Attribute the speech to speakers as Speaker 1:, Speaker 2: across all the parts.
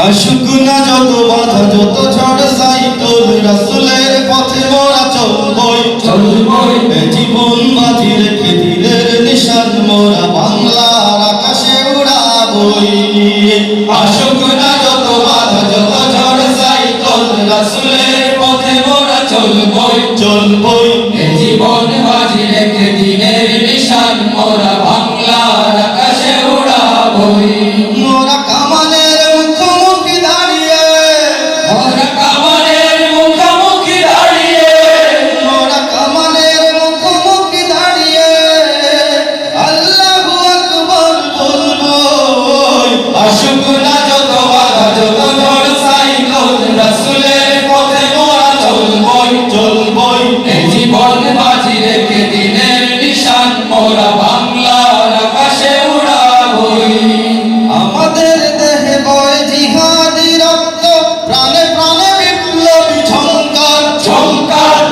Speaker 1: আসুক না যত বাধা যত ঝড় সাইকেল রাসূলের পথে মোরা চলবই চলবই জীবন বাজি রেখে দিলের নিশান মোরা বাংলার আকাশে উড়াবই। আসুক না যত বাধা যত ঝড় সাইকেল রাসূলের পথে মোরা চলবই চলবই জীবন বাজি রেখে দিলের নিশান মোরা বাংলার আকাশে উড়াবই। মোরা কামানের মুখোমুখি দাঁড়িয়ে মোরা কামানের মুখোমুখি দাঁড়িয়ে মোরা কামানের মুখোমুখি দাঁড়িয়ে আল্লাহু আকবার বলবো। আসুক না যত বাধা যত ঝড় সাইকেল রাসূলের পথে মোরা চলবই চলবই জীবন বাজি রেখে দিনের নিশান মোরা বাংলার আকাশে উড়াবই। আমাদের দেহে বয় জিহাদি রক্ত প্রাণে প্রাণে বিপ্লবী ঝংকার ঝংকার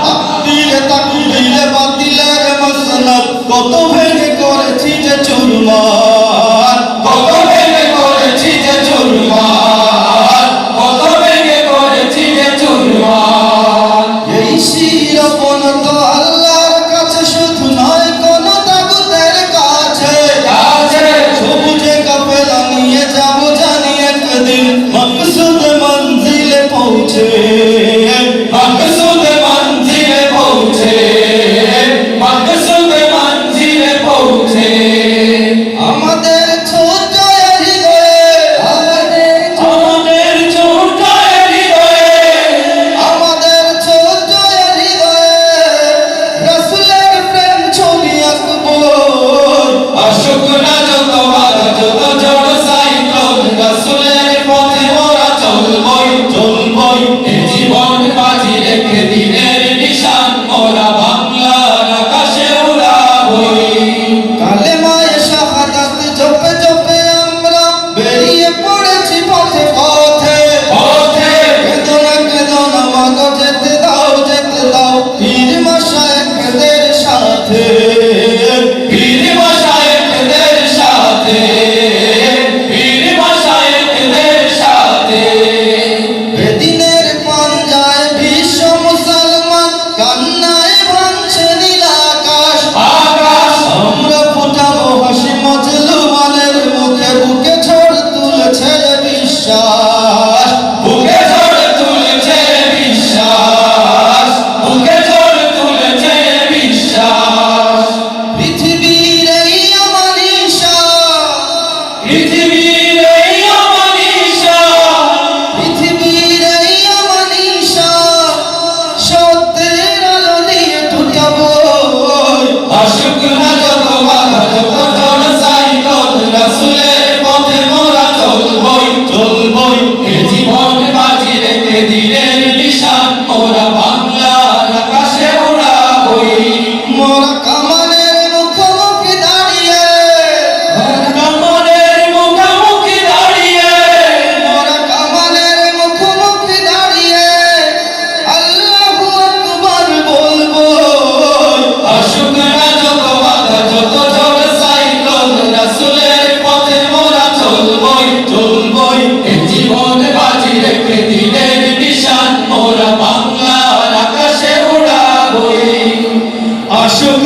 Speaker 1: দিলে তাকবীরে বাতিলের মসনদ কত ভেঙে করেছি যে চুরমার কত ভেঙে করেছি যে চুরমার কত ভেঙে করেছি যে চুরমার। এই শিরোপণ তো আল্লাহর কাছে শুধু নয় কোন তাগুতের কাছে কাছে সবুজে কাফেলা নিয়ে যাব জানি একদিন মকসুদ মঞ্জিলে পৌঁছে মকসুদ মঞ্জিলে পৌঁছে মকসুদ মঞ্জিলে পৌঁছে। আমাদের ছোট হৃদয়ে আমাদের ছোট হৃদয়ে আমাদের ছোট হৃদয়ে রাসূলের প্রেম ছবি আঁকবো। আসুক না যত বাধা যত ঝড় সাইকেল রাসূলের পথে মোরা চলবই চলবই জীবন বাজি রেখে দিনের নিশান মোরা বাংলার আকাশে উড়াবই। কালেমায়ে শাহাদাত জপে জপে আমরা বেরিয়ে পড়েছি পথে পথে পথে কেঁদো না মাগো যেতে দাও পীর মাশায়েখদের সাথে পীর মাশায়েখদের সাথে পীর মাশায়েখদের সাথে। বেদিনের পাঞ্জায় বিশ্ব মুসলমান কান্নায় ভাঙছে নীল আকাশ আকাশ আমরা ফোটাবো হাসি মজলুমানের মুখে বুকে ঝড় তুলেছে বিশ্বাস বুকে ঝড় তুলেছে বিশ্বাস বুকে ঝড় তুলেছে বিশ্বাস। পৃথিবীর এই অমানিসা পৃথিবীর এই অমানিসা পৃথিবীর এই অমানিসা সত্যের আলো দিয়ে টুটাবো। আসুক না যত বাধা যত ঝড় সাইকেল রাসূলের পথে মোরা চলবই চলবই জীবন বাজি রেখে দিনের নিশান মোরা বাংলার আকাশে উড়াবই। মোরা কামানের মুখোমুখি দাঁড়িয়ে মোরা কামানের মুখোমুখি দাঁড়িয়ে মোরা কামানের মুখোমুখি দাঁড়িয়ে আল্লাহু আকবার বলবো। আসুক না যত বাধা যত ঝড় সাইকেল রাসূলের পথে মোরা চলবই চলবই জীবন বাজি রেখে দিনের নিশান মোরা বাংলার আকাশে উড়াবই। আসুক